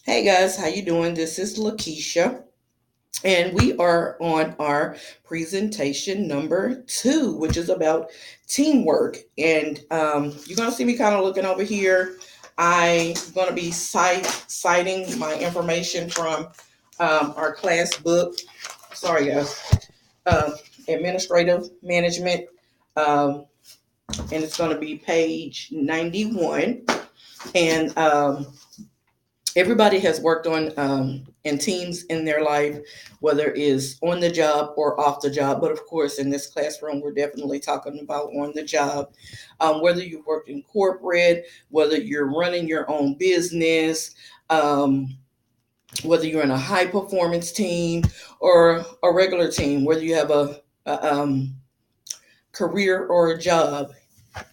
Hey guys, how you doing? This is Lakeisha, and we are on our presentation number 2, which is about teamwork. And you're gonna see me kind of looking over here. I'm gonna be citing my information from our class book. Sorry, guys. Uh, Administrative management, um, and it's gonna be page 91. And everybody has worked on in teams in their life, whether it is on the job or off the job. But of course, in this classroom, we're definitely talking about on the job. Whether you work in corporate, whether you're running your own business, um, whether you're in a high performance team or a regular team, whether you have a career or a job,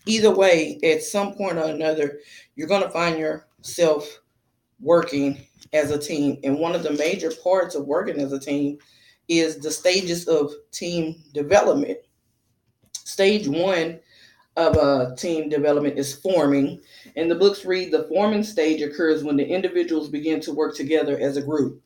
either way, at some point or another, you're going to find yourself working as a team. And one of the major parts of working as a team is the stages of team development. Stage one of team development is forming. And the books read the forming stage occurs when the individuals begin to work together as a group.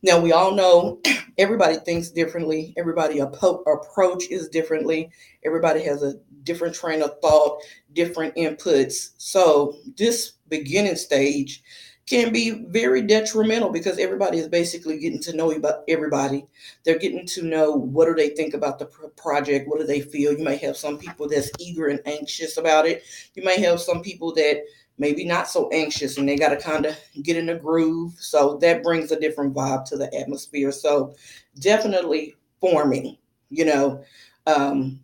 Now, we all know everybody thinks differently, everybody approach is differently, everybody has a different train of thought, different inputs. So, this beginning stage can be very detrimental because everybody is basically getting to know about everybody. They're getting to know what do they think about the project, what do they feel. You may have some people that's eager and anxious about it. You may have some people that maybe not so anxious and they got to kind of get in the groove. So that brings a different vibe to the atmosphere. So definitely forming, you know,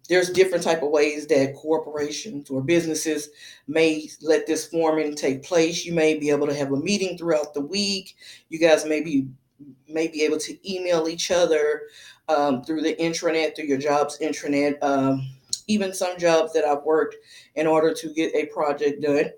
there's different type of ways that corporations or businesses may let this forming take place. You may be able to have a meeting throughout the week. You guys may be able to email each other through the intranet, through your job's intranet. Even some jobs that I've worked in order to get a project done,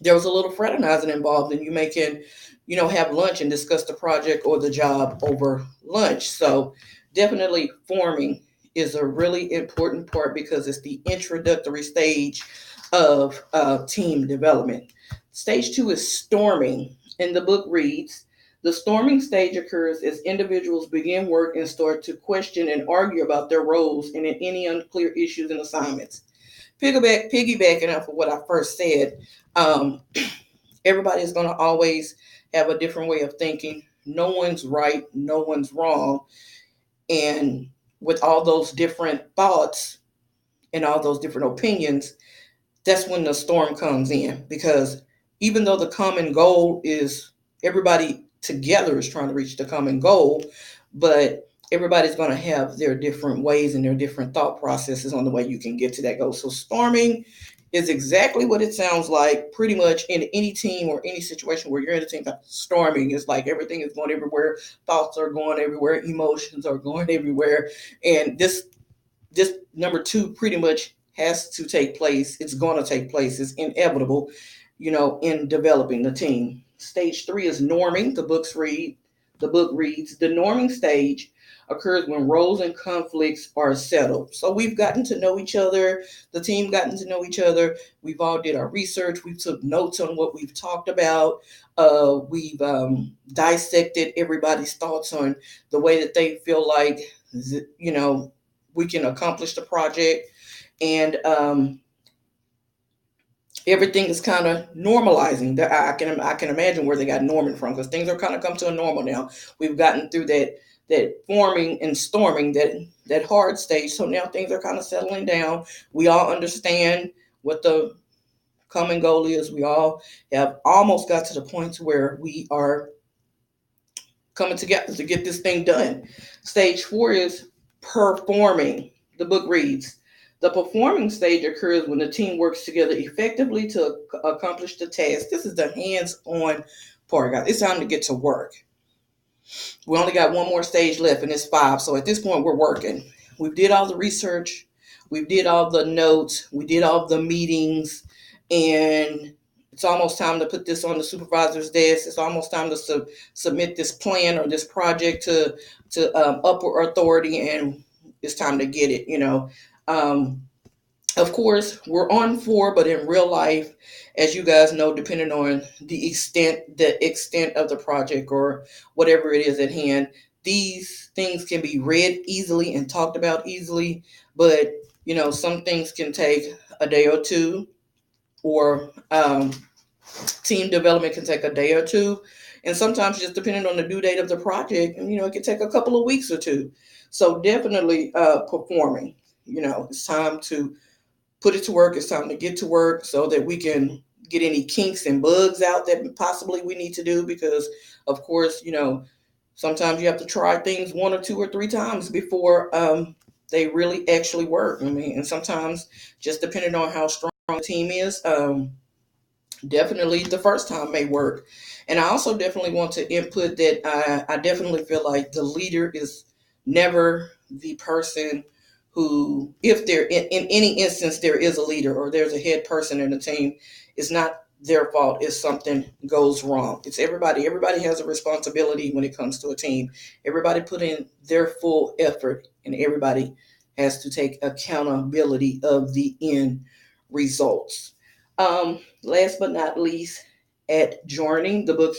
there was a little fraternizing involved, and you may can, have lunch and discuss the project or the job over lunch. So definitely forming is a really important part because it's the introductory stage of team development. Stage two is storming, and the book reads, the storming stage occurs as individuals begin work and start to question and argue about their roles and in any unclear issues and assignments. Piggybacking off of what I first said, um, everybody is going to always have a different way of thinking. No one's right, no one's wrong. And with all those different thoughts and all those different opinions, that's when the storm comes in. Because even though the common goal is everybody together is trying to reach the common goal, but everybody's going to have their different ways and their different thought processes on the way you can get to that goal. So storming is exactly what it sounds like. Pretty much in any team or any situation where you're in a team, storming is like everything is going everywhere, thoughts are going everywhere, emotions are going everywhere, and this number two pretty much has to take place. It's going to take place. It's inevitable, in developing the team. Stage three is norming. The book reads, the norming stage occurs when roles and conflicts are settled. So we've gotten to know each other. The team gotten to know each other. We've all did our research. We took notes on what we've talked about. We've dissected everybody's thoughts on the way that they feel like, you know, we can accomplish the project, and everything is kind of normalizing. I can imagine where they got norming from because things are kind of come to a normal now. We've gotten through that forming and storming, that hard stage, so now things are kind of settling down. We all understand what the common goal is. We all have almost got to the point where we are coming together to get this thing done. Stage four is performing. The book reads, the performing stage occurs when the team works together effectively to accomplish the task. This is the hands on part, guys. It's time to get to work. We only got one more stage left, and it's five. So at this point, we're working. We did all the research, we did all the notes, we did all the meetings, and it's almost time to put this on the supervisor's desk. It's almost time to submit this plan or this project to upper authority, and it's time to get it. Um, Of course, we're on 4, but in real life, as you guys know, depending on the extent of the project or whatever it is at hand, these things can be read easily and talked about easily. But some things can take a day or two, or team development can take a day or two, and sometimes just depending on the due date of the project, it can take a couple of weeks or two. So definitely performing. It's time to put it to work. It's time to get to work so that we can get any kinks and bugs out that possibly we need to do. Because, of course, sometimes you have to try things one or two or three times before they really actually work. I mean, and sometimes just depending on how strong the team is, definitely the first time may work. And I also definitely want to input that I definitely feel like the leader is never the person who, if there in any instance there is a leader or there's a head person in the team, it's not their fault if something goes wrong. It's everybody has a responsibility when it comes to a team. Everybody put in their full effort, and everybody has to take accountability of the end results. Last but not least, adjourning. The book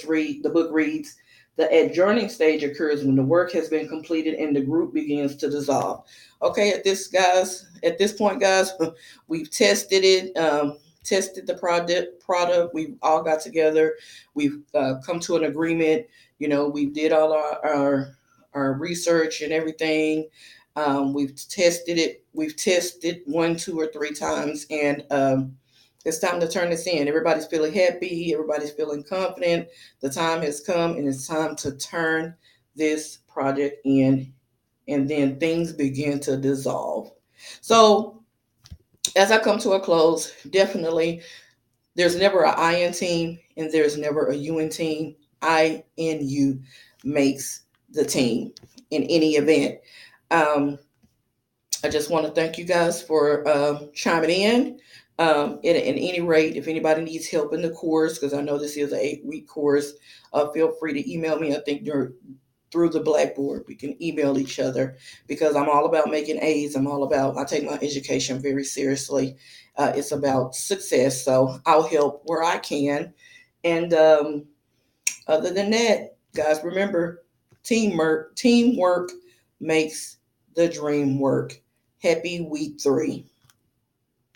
reads, the adjourning stage occurs when the work has been completed and the group begins to dissolve. Okay, at this point, guys, we've tested it, tested the product. We've all got together. We've come to an agreement. We did all our research and everything. We've tested it. We've tested one, two, or three times, and it's time to turn this in. Everybody's feeling happy. Everybody's feeling confident. The time has come, and it's time to turn this project in, and then things begin to dissolve. So, as I come to a close, definitely there's never an I in team, and there's never a you in team. I in you makes the team in any event. Um, I just want to thank you guys for chiming in. At any rate, if anybody needs help in the course, because I know this is an 8-week course, feel free to email me. I think you're through the Blackboard. We can email each other, because I'm all about making A's. I take my education very seriously. It's about success. So I'll help where I can. And other than that, guys, remember, teamwork makes the dream work. Happy week 3.